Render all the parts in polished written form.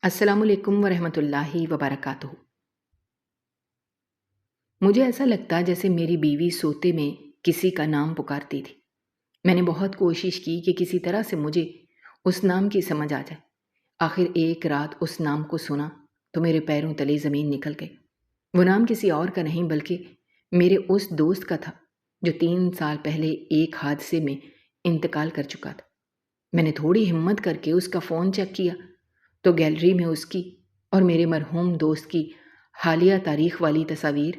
السلام علیکم ورحمۃ اللہ وبرکاتہ۔ مجھے ایسا لگتا جیسے میری بیوی سوتے میں کسی کا نام پکارتی تھی۔ میں نے بہت کوشش کی کہ کسی طرح سے مجھے اس نام کی سمجھ آ جائے۔ آخر ایک رات اس نام کو سنا تو میرے پیروں تلے زمین نکل گئی۔ وہ نام کسی اور کا نہیں بلکہ میرے اس دوست کا تھا جو 3 سال پہلے ایک حادثے میں انتقال کر چکا تھا۔ میں نے تھوڑی ہمت کر کے اس کا فون چیک کیا تو گیلری میں اس کی اور میرے مرحوم دوست کی حالیہ تاریخ والی تصاویر۔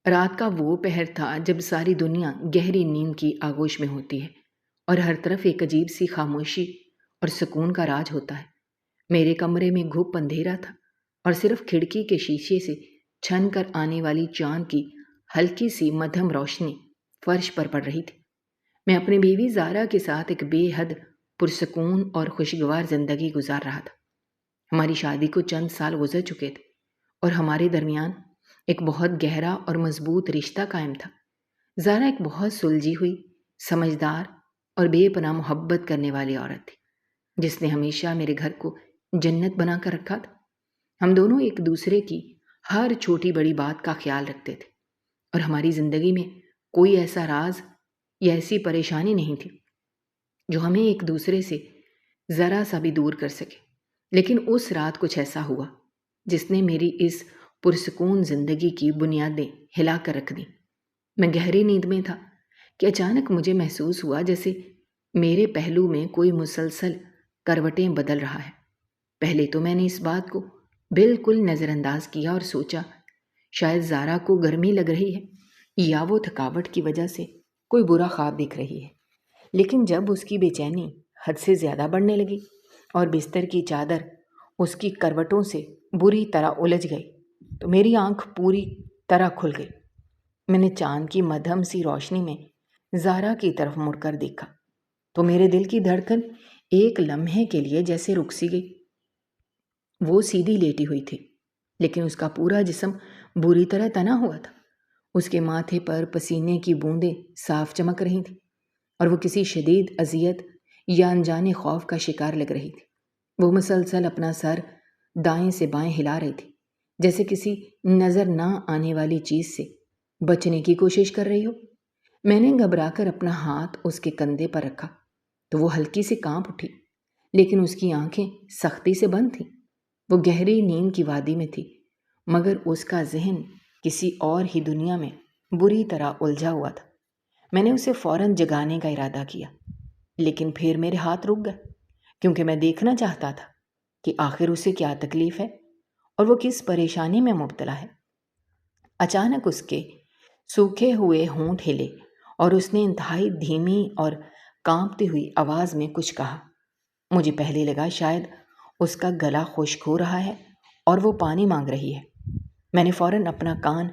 رات کا وہ پہر تھا جب ساری دنیا گہری نیند کی آغوش میں ہوتی ہے اور ہر طرف ایک عجیب سی خاموشی اور سکون کا راج ہوتا ہے۔ میرے کمرے میں گھپ اندھیرا تھا اور صرف کھڑکی کے شیشے سے چھن کر آنے والی چاند کی ہلکی سی مدھم روشنی فرش پر پڑ رہی تھی۔ میں اپنی بیوی زارا کے ساتھ ایک بے حد پرسکون اور خوشگوار زندگی گزار رہا تھا۔ ہماری شادی کو چند سال گزر چکے تھے اور ہمارے درمیان ایک بہت گہرا اور مضبوط رشتہ قائم تھا۔ زارا ایک بہت سلجھی ہوئی، سمجھدار اور بے پناہ محبت کرنے والی عورت تھی جس نے ہمیشہ میرے گھر کو جنت بنا کر رکھا تھا۔ ہم دونوں ایک دوسرے کی ہر چھوٹی بڑی بات کا خیال رکھتے تھے اور ہماری زندگی میں کوئی ایسا راز یا ایسی پریشانی نہیں تھی جو ہمیں ایک دوسرے سے ذرا سا بھی دور کر سکے۔ لیکن اس رات کچھ ایسا ہوا جس نے میری اس پرسکون زندگی کی بنیادیں ہلا کر رکھ دیں۔ میں گہری نیند میں تھا کہ اچانک مجھے محسوس ہوا جیسے میرے پہلو میں کوئی مسلسل کروٹیں بدل رہا ہے۔ پہلے تو میں نے اس بات کو بالکل نظر انداز کیا اور سوچا شاید زارا کو گرمی لگ رہی ہے یا وہ تھکاوٹ کی وجہ سے کوئی برا خواب دیکھ رہی ہے۔ لیکن جب اس کی بے چینی حد سے زیادہ بڑھنے لگی اور بستر کی چادر اس کی کروٹوں سے بری طرح الجھ گئی تو میری آنکھ پوری طرح کھل گئی۔ میں نے چاند کی مدھم سی روشنی میں زارا کی طرف مڑ کر دیکھا تو میرے دل کی دھڑکن ایک لمحے کے لیے جیسے رک سی گئی۔ وہ سیدھی لیٹی ہوئی تھی لیکن اس کا پورا جسم بری طرح تنا ہوا تھا۔ اس کے ماتھے پر پسینے کی بوندیں صاف چمک رہی تھیں اور وہ کسی شدید اذیت یا انجانے خوف کا شکار لگ رہی تھی۔ وہ مسلسل اپنا سر دائیں سے بائیں ہلا رہی تھی جیسے کسی نظر نہ آنے والی چیز سے بچنے کی کوشش کر رہی ہو۔ میں نے گھبرا کر اپنا ہاتھ اس کے کندھے پر رکھا تو وہ ہلکی سے کانپ اٹھی لیکن اس کی آنکھیں سختی سے بند تھیں۔ وہ گہری نیند کی وادی میں تھی مگر اس کا ذہن کسی اور ہی دنیا میں بری طرح الجھا ہوا تھا۔ میں نے اسے فوراً جگانے کا ارادہ کیا لیکن پھر میرے ہاتھ رک گئے کیونکہ میں دیکھنا چاہتا تھا کہ آخر اسے کیا تکلیف ہے اور وہ کس پریشانی میں مبتلا ہے۔ اچانک اس کے سوکھے ہوئے ہونٹ ہلے اور اس نے انتہائی دھیمی اور کانپتی ہوئی آواز میں کچھ کہا۔ مجھے پہلے لگا شاید اس کا گلا خشک ہو رہا ہے اور وہ پانی مانگ رہی ہے۔ میں نے فوراً اپنا کان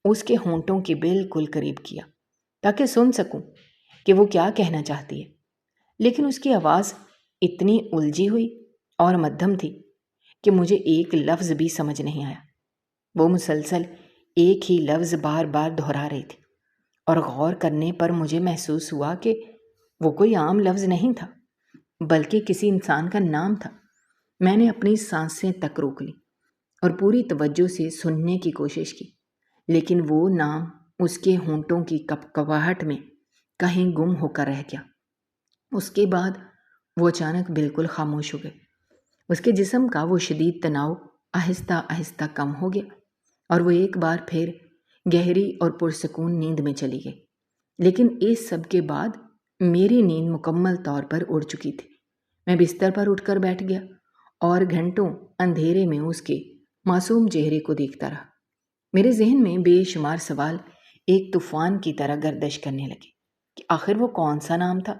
اس کے ہونٹوں کے بالکل قریب کیا تاکہ سن سکوں کہ وہ کیا کہنا چاہتی ہے، لیکن اس کی آواز اتنی الجھی ہوئی اور مدھم تھی کہ مجھے ایک لفظ بھی سمجھ نہیں آیا۔ وہ مسلسل ایک ہی لفظ بار بار دہرا رہی تھی اور غور کرنے پر مجھے محسوس ہوا کہ وہ کوئی عام لفظ نہیں تھا بلکہ کسی انسان کا نام تھا۔ میں نے اپنی سانسیں تک روک لی اور پوری توجہ سے سننے کی کوشش کی لیکن وہ نام اس کے ہونٹوں کی کپکپاہٹ میں کہیں گم ہو کر رہ گیا۔ اس کے بعد وہ اچانک بالکل خاموش ہو گئے۔ اس کے جسم کا وہ شدید تناؤ آہستہ آہستہ کم ہو گیا اور وہ ایک بار پھر گہری اور پرسکون نیند میں چلی گئی۔ لیکن اس سب کے بعد میری نیند مکمل طور پر اڑ چکی تھی۔ میں بستر پر اٹھ کر بیٹھ گیا اور گھنٹوں اندھیرے میں اس کے معصوم چہرے کو دیکھتا رہا۔ میرے ذہن میں بے شمار سوال ایک طوفان کی طرح گردش کرنے لگے کہ آخر وہ کون سا نام تھا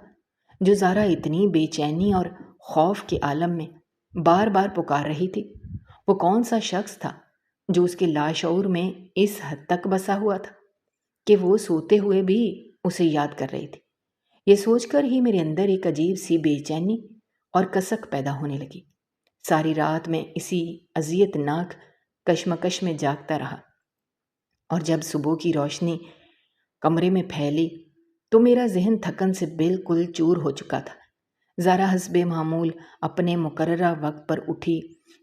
جو زارا اتنی بے چینی اور خوف کے عالم میں بار بار پکار رہی تھی۔ وہ کون سا شخص تھا جو اس کے لاشعور میں اس حد تک بسا ہوا تھا کہ وہ سوتے ہوئے بھی اسے یاد کر رہی تھی۔ یہ سوچ کر ہی میرے اندر ایک عجیب سی بے چینی اور کسک پیدا ہونے لگی۔ ساری رات میں اسی اذیت ناک کشمکش میں جاگتا رہا اور جب صبح کی روشنی کمرے میں پھیلی تو میرا ذہن تھکن سے بالکل چور ہو چکا تھا۔ زارا حسب معمول اپنے مقررہ وقت پر اٹھی۔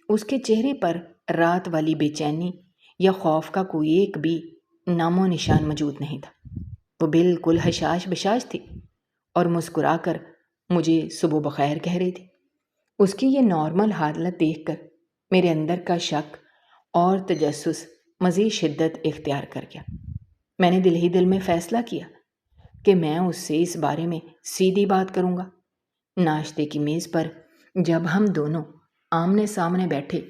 اس کے چہرے پر رات والی بے چینی یا خوف کا کوئی ایک بھی نام و نشان موجود نہیں تھا۔ وہ بالکل حشاش بشاش تھی اور مسکرا کر مجھے صبح بخیر کہہ رہی تھی۔ اس کی یہ نارمل حالت دیکھ کر میرے اندر کا شک اور تجسس مزید شدت اختیار کر گیا۔ میں نے دل ہی دل میں فیصلہ کیا کہ میں اس سے اس بارے میں سیدھی بات کروں گا۔ ناشتے کی میز پر جب ہم دونوں آمنے سامنے بیٹھے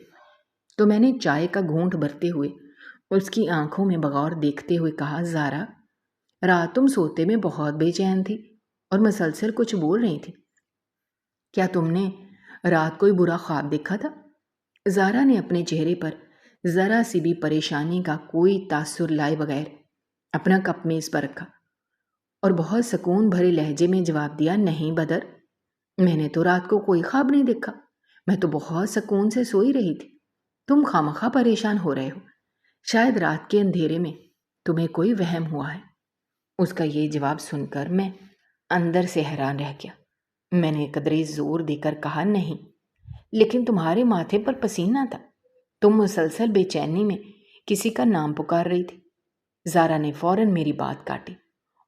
تو میں نے چائے کا گھونٹ بھرتے ہوئے اس کی آنکھوں میں بغور دیکھتے ہوئے کہا، زارا، رات تم سوتے میں بہت بے چین تھی اور مسلسل کچھ بول رہی تھی۔ کیا تم نے رات کوئی برا خواب دیکھا تھا؟ زارا نے اپنے چہرے پر ذرا سی بھی پریشانی کا کوئی تاثر لائے بغیر اپنا کپ میز پر رکھا اور بہت سکون بھرے لہجے میں جواب دیا، نہیں بدر، میں نے تو رات کو کوئی خواب نہیں دیکھا، میں تو بہت سکون سے سوئی رہی تھی۔ تم خامخواہ پریشان ہو رہے ہو، شاید رات کے اندھیرے میں تمہیں کوئی وہم ہوا ہے۔ اس کا یہ جواب سن کر میں اندر سے حیران رہ گیا۔ میں نے قدرے زور دے کر کہا، نہیں، لیکن تمہارے ماتھے پر پسینہ تھا، تم مسلسل بے چینی میں کسی کا نام پکار رہی تھی۔ زارا نے فوراً میری بات کاٹی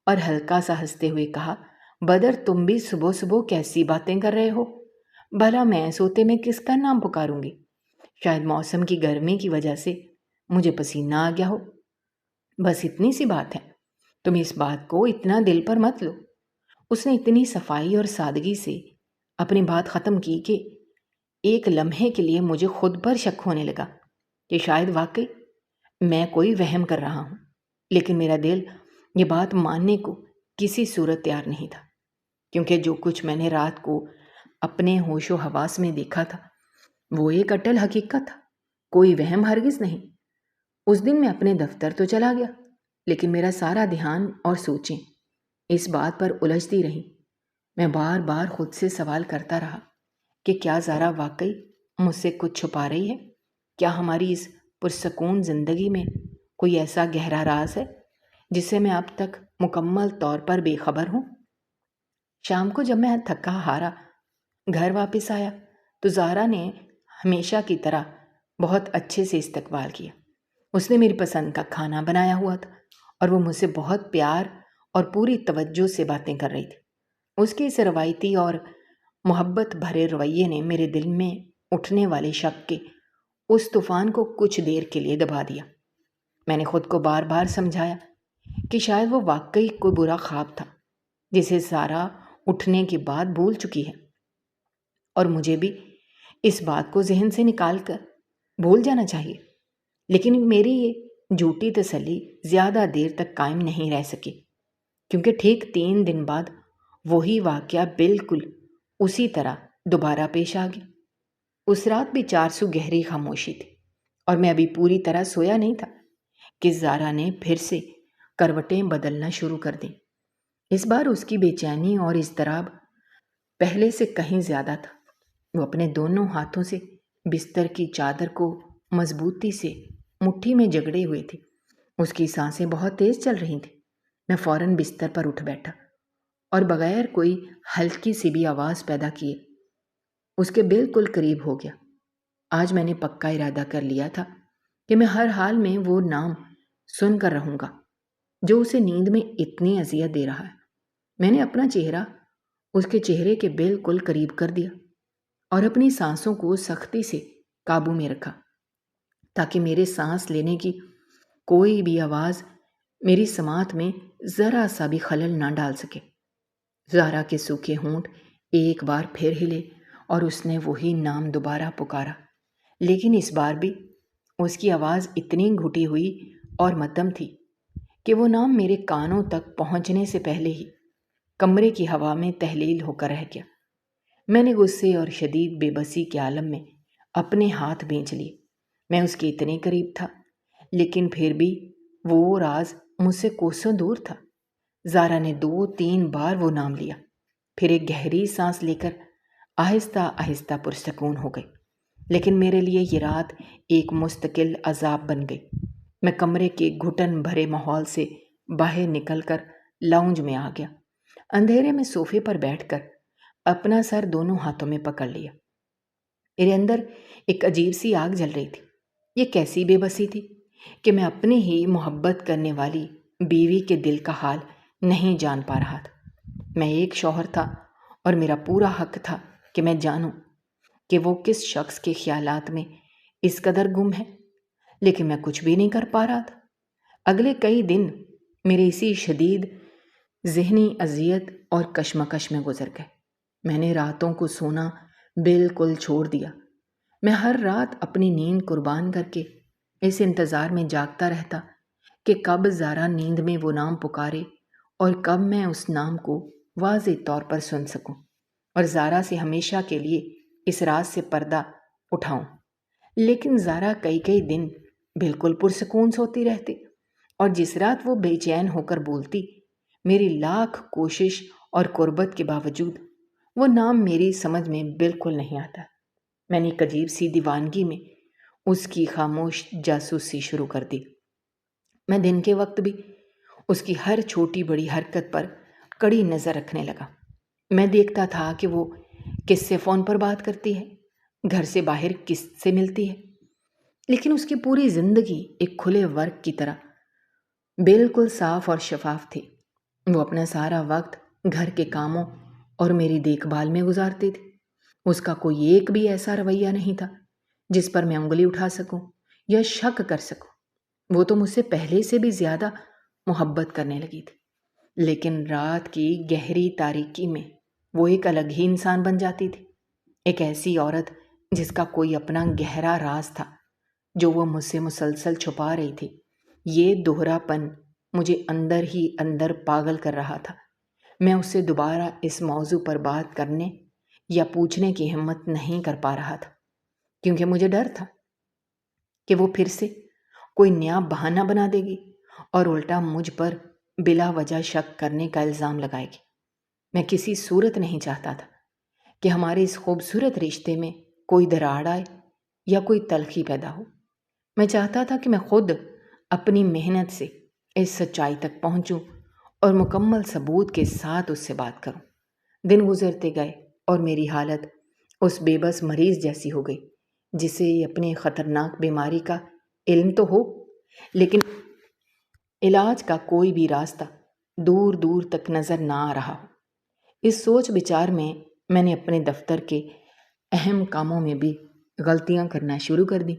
اور ہلکا سا ہنستے ہوئے کہا، بدر، تم بھی صبح صبح کیسی باتیں کر رہے ہو؟ بھلا میں سوتے میں کس کا نام پکاروں گی؟ شاید موسم کی گرمی کی وجہ سے مجھے پسینہ آ گیا ہو، بس اتنی سی بات ہے، تم اس بات کو اتنا دل پر مت لو۔ اس نے اتنی صفائی اور سادگی سے اپنی بات ختم کی کہ ایک لمحے کے لیے مجھے خود پر شک ہونے لگا کہ شاید واقعی میں کوئی وہم کر رہا ہوں، لیکن میرا دل یہ بات ماننے کو کسی صورت تیار نہیں تھا، کیونکہ جو کچھ میں نے رات کو اپنے ہوش و حواس میں دیکھا تھا وہ ایک اٹل حقیقت تھا، کوئی وہم ہرگز نہیں۔ اس دن میں اپنے دفتر تو چلا گیا، لیکن میرا سارا دھیان اور سوچیں اس بات پر الجھتی رہیں۔ میں بار بار خود سے سوال کرتا رہا کہ کیا زارا واقعی مجھ سے کچھ چھپا رہی ہے؟ کیا ہماری اس پرسکون زندگی میں کوئی ایسا گہرا راز ہے جس سے میں اب تک مکمل طور پر بے خبر ہوں؟ شام کو جب میں تھکا ہارا گھر واپس آیا تو زارا نے ہمیشہ کی طرح بہت اچھے سے استقبال کیا۔ اس نے میری پسند کا کھانا بنایا ہوا تھا اور وہ مجھ سے بہت پیار اور پوری توجہ سے باتیں کر رہی تھی۔ اس کے اس روایتی اور محبت بھرے رویے نے میرے دل میں اٹھنے والے شک کے اس طوفان کو کچھ دیر کے لیے دبا دیا۔ میں نے خود کو بار بار سمجھایا کہ شاید وہ واقعی کوئی برا خواب تھا جسے زارا اٹھنے کے بعد بھول چکی ہے، اور مجھے بھی اس بات کو ذہن سے نکال کر بھول جانا چاہیے۔ لیکن میری یہ جھوٹی تسلی زیادہ دیر تک قائم نہیں رہ سکی، کیونکہ ٹھیک 3 دن بعد وہی واقعہ بالکل اسی طرح دوبارہ پیش آ گیا۔ اس رات بھی 400 گہری خاموشی تھی اور میں ابھی پوری طرح سویا نہیں تھا کہ زارا نے پھر سے کروٹیں بدلنا شروع کر دیں۔ اس بار اس کی بے چینی اور اضطراب پہلے سے کہیں زیادہ تھا۔ وہ اپنے دونوں ہاتھوں سے بستر کی چادر کو مضبوطی سے مٹھی میں جگڑے ہوئے تھی۔ اس کی سانسیں بہت تیز چل رہی تھیں۔ میں فوراً بستر پر اٹھ بیٹھا اور بغیر کوئی ہلکی سی بھی آواز پیدا کیے اس کے بالکل قریب ہو گیا۔ آج میں نے پکا ارادہ کر لیا تھا کہ میں ہر حال میں وہ نام سن کر رہوں گا جو اسے نیند میں اتنی اذیت دے رہا ہے۔ میں نے اپنا چہرہ اس کے چہرے کے بالکل قریب کر دیا اور اپنی سانسوں کو سختی سے قابو میں رکھا تاکہ میرے سانس لینے کی کوئی بھی آواز میری سماعت میں ذرا سا بھی خلل نہ ڈال سکے۔ زارا کے سوکھے ہونٹ ایک بار پھر ہلے اور اس نے وہی نام دوبارہ پکارا، لیکن اس بار بھی اس کی آواز اتنی گھٹی ہوئی اور مدھم تھی کہ وہ نام میرے کانوں تک پہنچنے سے پہلے ہی کمرے کی ہوا میں تحلیل ہو کر رہ گیا۔ میں نے غصے اور شدید بے بسی کے عالم میں اپنے ہاتھ بھینچ لیے۔ میں اس کے اتنے قریب تھا، لیکن پھر بھی وہ راز مجھ سے کوسوں دور تھا۔ زارا نے 2-3 بار وہ نام لیا، پھر ایک گہری سانس لے کر آہستہ آہستہ پرسکون ہو گئی، لیکن میرے لیے یہ رات ایک مستقل عذاب بن گئی۔ میں کمرے کے گھٹن بھرے ماحول سے باہر نکل کر لاؤنج میں آ گیا۔ اندھیرے میں صوفے پر بیٹھ کر اپنا سر دونوں ہاتھوں میں پکڑ لیا۔ میرے اندر ایک عجیب سی آگ جل رہی تھی۔ یہ کیسی بے بسی تھی کہ میں اپنی ہی محبت کرنے والی بیوی کے دل کا حال نہیں جان پا رہا تھا۔ میں ایک شوہر تھا اور میرا پورا حق تھا کہ میں جانوں کہ وہ کس شخص کے خیالات میں اس قدر گم ہے، لیکن میں کچھ بھی نہیں کر پا رہا تھا۔ اگلے کئی دن میرے اسی شدید ذہنی اذیت اور کشمکش میں گزر گئے۔ میں نے راتوں کو سونا بالکل چھوڑ دیا۔ میں ہر رات اپنی نیند قربان کر کے اس انتظار میں جاگتا رہتا کہ کب زارا نیند میں وہ نام پکارے اور کب میں اس نام کو واضح طور پر سن سکوں اور زارا سے ہمیشہ کے لیے اس راز سے پردہ اٹھاؤں۔ لیکن زارا کئی دن بالکل پرسکون سوتی رہتی، اور جس رات وہ بے چین ہو کر بولتی، میری لاکھ کوشش اور قربت کے باوجود وہ نام میری سمجھ میں بالکل نہیں آتا۔ میں نے ایک عجیب سی دیوانگی میں اس کی خاموش جاسوسی شروع کر دی۔ میں دن کے وقت بھی اس کی ہر چھوٹی بڑی حرکت پر کڑی نظر رکھنے لگا۔ میں دیکھتا تھا کہ وہ کس سے فون پر بات کرتی ہے، گھر سے باہر کس سے ملتی ہے، لیکن اس کی پوری زندگی ایک کھلے ورق کی طرح بالکل صاف اور شفاف تھی۔ وہ اپنا سارا وقت گھر کے کاموں اور میری دیکھ بھال میں گزارتی تھی۔ اس کا کوئی ایک بھی ایسا رویہ نہیں تھا جس پر میں انگلی اٹھا سکوں یا شک کر سکوں۔ وہ تو مجھ سے پہلے سے بھی زیادہ محبت کرنے لگی تھی، لیکن رات کی گہری تاریکی میں وہ ایک الگ ہی انسان بن جاتی تھی، ایک ایسی عورت جس کا کوئی اپنا گہرا راز تھا جو وہ مجھ سے مسلسل چھپا رہی تھی۔ یہ دوہرا پن مجھے اندر ہی اندر پاگل کر رہا تھا۔ میں اس سے دوبارہ اس موضوع پر بات کرنے یا پوچھنے کی ہمت نہیں کر پا رہا تھا، کیونکہ مجھے ڈر تھا کہ وہ پھر سے کوئی نیا بہانہ بنا دے گی اور الٹا مجھ پر بلا وجہ شک کرنے کا الزام لگائے گی۔ میں کسی صورت نہیں چاہتا تھا کہ ہمارے اس خوبصورت رشتے میں کوئی دراڑ آئے یا کوئی تلخی پیدا ہو۔ میں چاہتا تھا کہ میں خود اپنی محنت سے اس سچائی تک پہنچوں اور مکمل ثبوت کے ساتھ اس سے بات کروں۔ دن گزرتے گئے اور میری حالت اس بے بس مریض جیسی ہو گئی جسے اپنی خطرناک بیماری کا علم تو ہو، لیکن علاج کا کوئی بھی راستہ دور دور تک نظر نہ آ رہا ہو۔ اس سوچ بچار میں میں نے اپنے دفتر کے اہم کاموں میں بھی غلطیاں کرنا شروع کر دی۔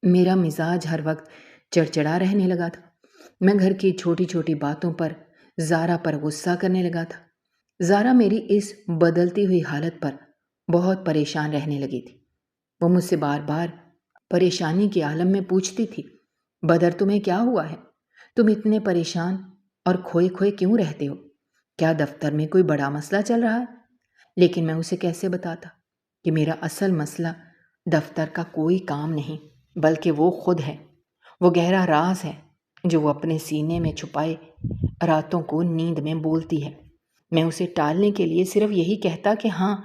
میرا مزاج ہر وقت چڑچڑا رہنے لگا تھا۔ میں گھر کی چھوٹی چھوٹی باتوں پر زارا پر غصہ کرنے لگا تھا۔ زارا میری اس بدلتی ہوئی حالت پر بہت پریشان رہنے لگی تھی۔ وہ مجھ سے بار بار پریشانی کے عالم میں پوچھتی تھی، بدر تمہیں کیا ہوا ہے؟ تم اتنے پریشان اور کھوئے کھوئے کیوں رہتے ہو؟ کیا دفتر میں کوئی بڑا مسئلہ چل رہا ہے؟ لیکن میں اسے کیسے بتاتا کہ میرا اصل مسئلہ دفتر کا کوئی کام نہیں بلکہ وہ خود ہے، وہ گہرا راز ہے جو وہ اپنے سینے میں چھپائے راتوں کو نیند میں بولتی ہے۔ میں اسے ٹالنے کے لیے صرف یہی کہتا کہ ہاں،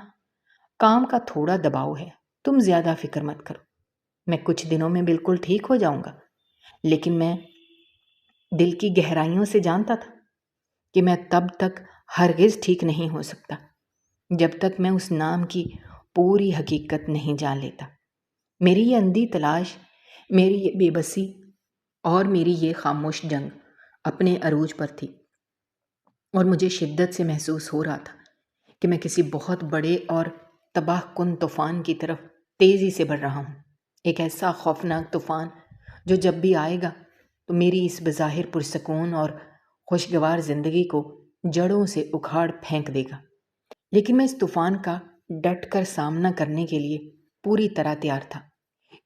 کام کا تھوڑا دباؤ ہے، تم زیادہ فکر مت کرو، میں کچھ دنوں میں بالکل ٹھیک ہو جاؤں گا۔ لیکن میں دل کی گہرائیوں سے جانتا تھا کہ میں تب تک ہرگز ٹھیک نہیں ہو سکتا جب تک میں اس نام کی پوری حقیقت نہیں جان لیتا۔ میری یہ اندھی تلاش، میری یہ بے بسی اور میری یہ خاموش جنگ اپنے عروج پر تھی، اور مجھے شدت سے محسوس ہو رہا تھا کہ میں کسی بہت بڑے اور تباہ کن طوفان کی طرف تیزی سے بڑھ رہا ہوں، ایک ایسا خوفناک طوفان جو جب بھی آئے گا تو میری اس بظاہر پرسکون اور خوشگوار زندگی کو جڑوں سے اکھاڑ پھینک دے گا۔ لیکن میں اس طوفان کا ڈٹ کر سامنا کرنے کے لیے پوری طرح تیار تھا،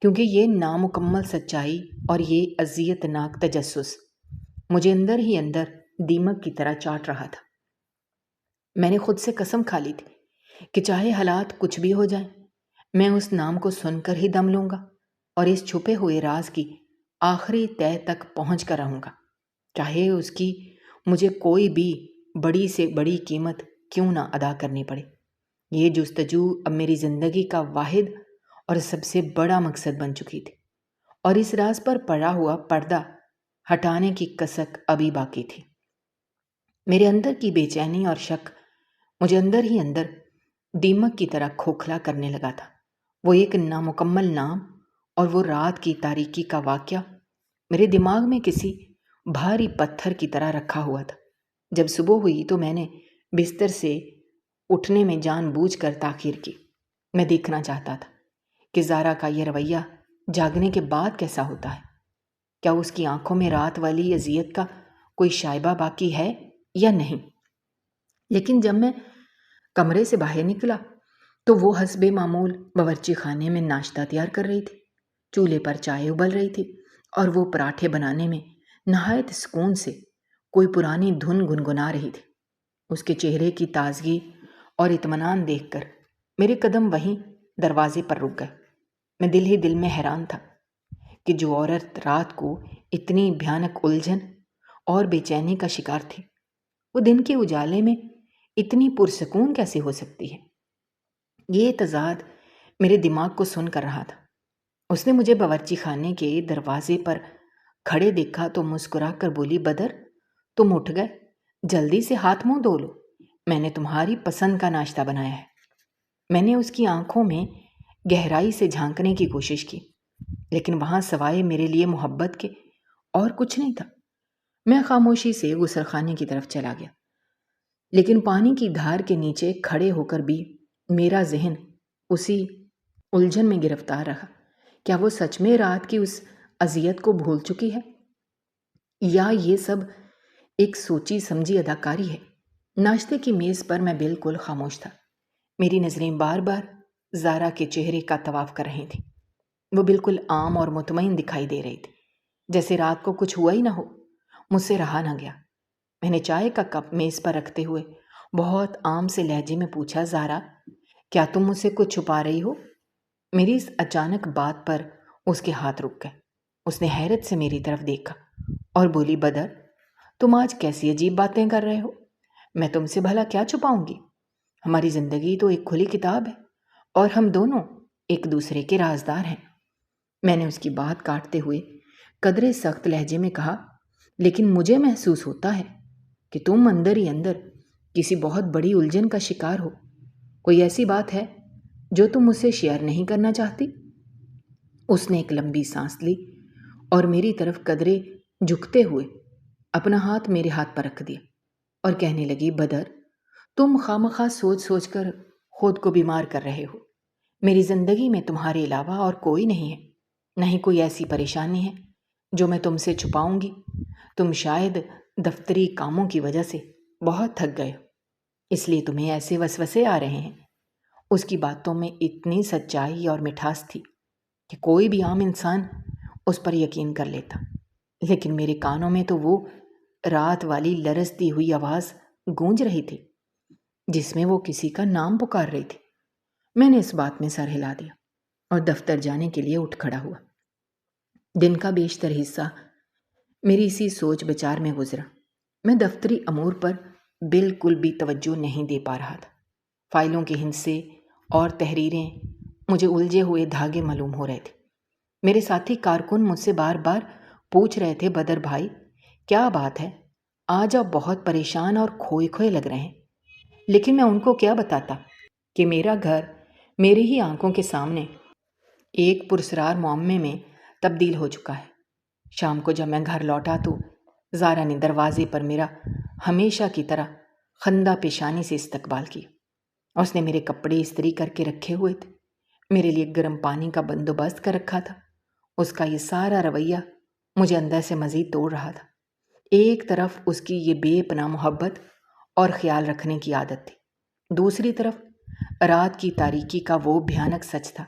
کیونکہ یہ نامکمل سچائی اور یہ اذیت ناک تجسس مجھے اندر ہی اندر دیمک کی طرح چاٹ رہا تھا۔ میں نے خود سے قسم کھا لی تھی کہ چاہے حالات کچھ بھی ہو جائیں، میں اس نام کو سن کر ہی دم لوں گا اور اس چھپے ہوئے راز کی آخری تہہ تک پہنچ کر رہوں گا، چاہے اس کی مجھے کوئی بھی بڑی سے بڑی قیمت کیوں نہ ادا کرنی پڑے۔ یہ جستجو اب میری زندگی کا واحد اور سب سے بڑا مقصد بن چکی تھی، اور اس راز پر پڑا ہوا پردہ ہٹانے کی کسک ابھی باقی تھی۔ میرے اندر کی بے چینی اور شک مجھے اندر ہی اندر دیمک کی طرح کھوکھلا کرنے لگا تھا۔ وہ ایک نامکمل نام اور وہ رات کی تاریکی کا واقعہ میرے دماغ میں کسی بھاری پتھر کی طرح رکھا ہوا تھا۔ جب صبح ہوئی تو میں نے بستر سے اٹھنے میں جان بوجھ کر تاخیر کی۔ میں دیکھنا چاہتا تھا کہ زارا کا یہ رویہ جاگنے کے بعد کیسا ہوتا ہے۔ کیا اس کی آنکھوں میں رات والی اذیت کا کوئی شائبہ باقی ہے یا نہیں؟ لیکن جب میں کمرے سے باہر نکلا تو وہ حسب معمول باورچی خانے میں ناشتہ تیار کر رہی تھی۔ چولہے پر چائے ابل رہی تھی اور وہ پراٹھے بنانے میں نہایت سکون سے کوئی پرانی دھن گنگنا رہی تھی۔ اس کے چہرے کی تازگی اور اطمینان دیکھ کر میرے قدم وہیں دروازے پر رک گئے۔ میں دل ہی دل میں حیران تھا کہ جو عورت رات کو اتنی بھیانک الجھن اور بے چینی کا شکار تھی، وہ دن کے اجالے میں اتنی پرسکون کیسے ہو سکتی ہے؟ یہ تضاد میرے دماغ کو سن کر رہا تھا۔ اس نے مجھے باورچی خانے کے دروازے پر کھڑے دیکھا تو مسکرا کر بولی، بدر تم اٹھ گئے، جلدی سے ہاتھ منہ دھو لو، میں نے تمہاری پسند کا ناشتہ بنایا ہے۔ میں نے اس کی آنکھوں میں گہرائی سے جھانکنے کی کوشش کی، لیکن وہاں سوائے میرے لیے محبت کے اور کچھ نہیں تھا۔ میں خاموشی سے غسل خانے کی طرف چلا گیا، لیکن پانی کی دھار کے نیچے کھڑے ہو کر بھی میرا ذہن اسی الجھن میں گرفتار رہا۔ کیا وہ سچ میں رات کی اس اذیت کو بھول چکی ہے، یا یہ سب ایک سوچی سمجھی اداکاری ہے؟ ناشتے کی میز پر میں بالکل خاموش تھا۔ میری نظریں بار بار زارا کے چہرے کا طواف کر رہی تھیں۔ وہ بالکل عام اور مطمئن دکھائی دے رہی تھی، جیسے رات کو کچھ ہوا ہی نہ ہو۔ مجھ سے رہا نہ گیا۔ میں نے چائے کا کپ میز پر رکھتے ہوئے بہت عام سے لہجے میں پوچھا، زارا کیا تم مجھ سے کچھ چھپا رہی ہو؟ میری اس اچانک بات پر اس کے ہاتھ رک گئے۔ اس نے حیرت سے میری طرف دیکھا اور بولی، بدر تم آج کیسی عجیب باتیں کر رہے ہو؟ میں تم سے بھلا کیا چھپاؤں گی؟ ہماری زندگی تو ایک کھلی کتاب ہے اور ہم دونوں ایک دوسرے کے رازدار ہیں۔ میں نے اس کی بات کاٹتے ہوئے قدرے سخت لہجے میں کہا، لیکن مجھے محسوس ہوتا ہے کہ تم اندر ہی اندر کسی بہت بڑی الجھن کا شکار ہو۔ کوئی ایسی بات ہے جو تم مجھ سے شیئر نہیں کرنا چاہتی؟ اس نے ایک لمبی سانس لی اور میری طرف قدرے جھکتے ہوئے اپنا ہاتھ میرے ہاتھ پر رکھ دیا اور کہنے لگی، بدر تم خواہ سوچ سوچ کر خود کو بیمار کر رہے ہو۔ میری زندگی میں تمہارے علاوہ اور کوئی نہیں ہے، نہ ہی کوئی ایسی پریشانی ہے جو میں تم سے چھپاؤں گی۔ تم شاید دفتری کاموں کی وجہ سے بہت تھک گئے ہو، اس لیے تمہیں ایسے وسوسے آ رہے ہیں۔ اس کی باتوں میں اتنی سچائی اور مٹھاس تھی کہ کوئی بھی عام انسان اس پر یقین کر لیتا، لیکن میرے کانوں میں تو وہ رات والی لرزتی ہوئی آواز گونج رہی تھی جس میں وہ کسی کا نام پکار رہی تھی۔ میں نے اس بات میں سر ہلا دیا اور دفتر جانے کے لیے اٹھ کھڑا ہوا۔ دن کا بیشتر حصہ میری اسی سوچ بچار میں گزرا۔ میں دفتری امور پر بالکل بھی توجہ نہیں دے پا رہا تھا۔ فائلوں کے ہندسے اور تحریریں مجھے الجھے ہوئے دھاگے معلوم ہو رہے تھے۔ میرے ساتھی کارکن مجھ سے بار بار پوچھ رہے تھے، بدر بھائی کیا بات ہے، آج آپ بہت پریشان اور کھوئے کھوئے لگ رہے ہیں۔ لیکن میں ان کو کیا بتاتا کہ میرا گھر میری ہی آنکھوں کے سامنے ایک پرسرار معمے میں تبدیل ہو چکا ہے۔ شام کو جب میں گھر لوٹا تو زارا نے دروازے پر میرا ہمیشہ کی طرح خندہ پیشانی سے استقبال کیا۔ اس نے میرے کپڑے استری کر کے رکھے ہوئے تھے، میرے لیے گرم پانی کا بندوبست کر رکھا تھا۔ اس کا یہ سارا رویہ مجھے اندر سے مزید توڑ رہا تھا۔ ایک طرف اس کی یہ بے پناہ محبت اور خیال رکھنے کی عادت تھی، دوسری طرف رات کی تاریکی کا وہ بھیانک سچ تھا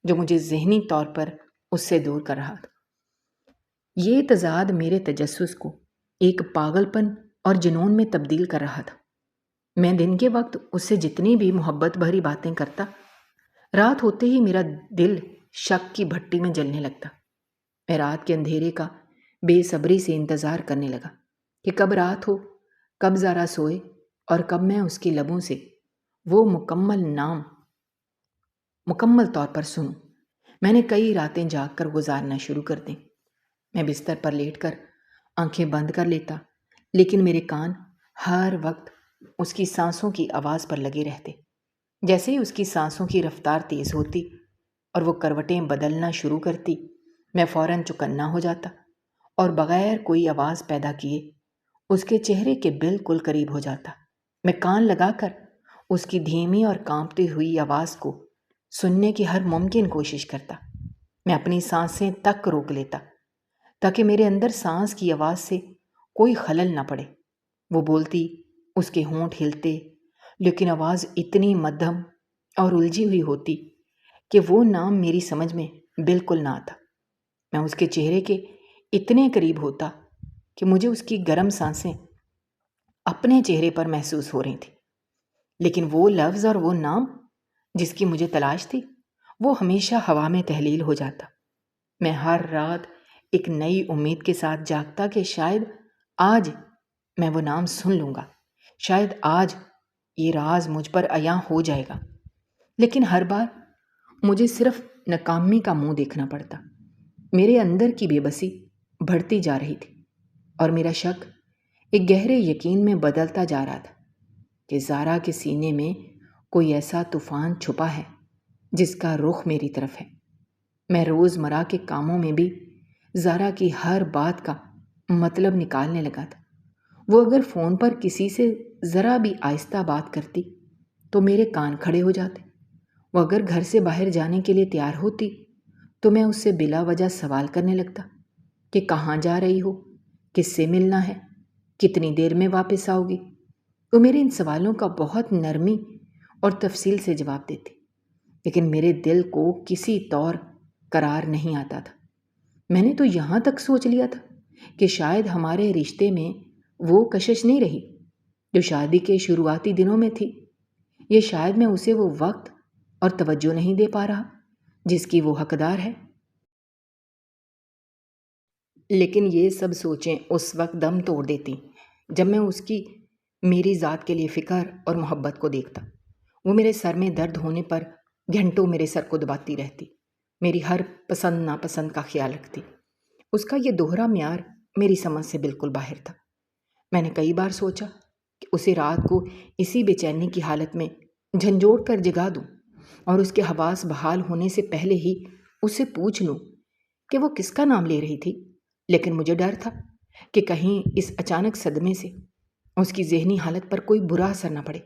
جو مجھے ذہنی طور پر اس سے دور کر رہا تھا۔ یہ تضاد میرے تجسس کو ایک پاگل پن اور جنون میں تبدیل کر رہا تھا۔ میں دن کے وقت اس سے جتنی بھی محبت بھری باتیں کرتا، رات ہوتے ہی میرا دل شک کی بھٹی میں جلنے لگتا۔ میں رات کے اندھیرے کا بے صبری سے انتظار کرنے لگا کہ کب رات ہو، کب زارا سوئے اور کب میں اس کے لبوں سے وہ مکمل نام مکمل طور پر سنوں۔ میں نے کئی راتیں جاگ کر گزارنا شروع کر دیں۔ میں بستر پر لیٹ کر آنکھیں بند کر لیتا، لیکن میرے کان ہر وقت اس کی سانسوں کی آواز پر لگے رہتے، جیسے ہی اس کی سانسوں کی رفتار تیز ہوتی اور وہ کروٹیں بدلنا شروع کرتی، میں فوراً چوکنا ہو جاتا اور بغیر کوئی آواز پیدا کیے اس کے چہرے کے بالکل قریب ہو جاتا۔ میں کان لگا کر اس کی دھیمی اور کانپتی ہوئی آواز کو سننے کی ہر ممکن کوشش کرتا۔ میں اپنی سانسیں تک روک لیتا تاکہ میرے اندر سانس کی آواز سے کوئی خلل نہ پڑے۔ وہ بولتی، اس کے ہونٹ ہلتے، لیکن آواز اتنی مدھم اور الجھی ہوئی ہوتی کہ وہ نام میری سمجھ میں بالکل نہ آتا۔ میں اس کے چہرے کے اتنے قریب ہوتا کہ مجھے اس کی گرم سانسیں اپنے چہرے پر محسوس ہو رہی تھیں، لیکن وہ لفظ اور وہ نام جس کی مجھے تلاش تھی وہ ہمیشہ ہوا میں تحلیل ہو جاتا۔ میں ہر رات ایک نئی امید کے ساتھ جاگتا کہ شاید آج میں وہ نام سن لوں گا، شاید آج یہ راز مجھ پر عیاں ہو جائے گا، لیکن ہر بار مجھے صرف ناکامی کا منہ دیکھنا پڑتا۔ میرے اندر کی بے بسی بڑھتی جا رہی تھی اور میرا شک ایک گہرے یقین میں بدلتا جا رہا تھا کہ زارا کے سینے میں کوئی ایسا طوفان چھپا ہے جس کا رخ میری طرف ہے۔ میں روزمرہ کے کاموں میں بھی زارا کی ہر بات کا مطلب نکالنے لگا تھا۔ وہ اگر فون پر کسی سے ذرا بھی آہستہ بات کرتی تو میرے کان کھڑے ہو جاتے۔ وہ اگر گھر سے باہر جانے کے لیے تیار ہوتی تو میں اس سے بلا وجہ سوال کرنے لگتا کہ کہاں جا رہی ہو، کس سے ملنا ہے، کتنی دیر میں واپس آؤ گی۔ وہ میرے ان سوالوں کا بہت نرمی اور تفصیل سے جواب دیتی، لیکن میرے دل کو کسی طور قرار نہیں آتا تھا۔ میں نے تو یہاں تک سوچ لیا تھا کہ شاید ہمارے رشتے میں وہ کشش نہیں رہی جو شادی کے شروعاتی دنوں میں تھی، یہ شاید میں اسے وہ وقت اور توجہ نہیں دے پا رہا جس کی وہ حقدار ہے۔ لیکن یہ سب سوچیں اس وقت دم توڑ دیتی جب میں اس کی میری ذات کے لیے فکر اور محبت کو دیکھتا۔ وہ میرے سر میں درد ہونے پر گھنٹوں میرے سر کو دباتی رہتی، میری ہر پسند ناپسند کا خیال رکھتی۔ اس کا یہ دوہرا معیار میری سمجھ سے بالکل باہر تھا۔ میں نے کئی بار سوچا کہ اسے رات کو اسی بے چینی کی حالت میں جھنجھوڑ کر جگا دوں اور اس کے حواس بحال ہونے سے پہلے ہی اسے پوچھ لوں کہ وہ کس کا نام لے رہی تھی، لیکن مجھے ڈر تھا کہ کہیں اس اچانک صدمے سے اس کی ذہنی حالت پر کوئی برا اثر نہ پڑے۔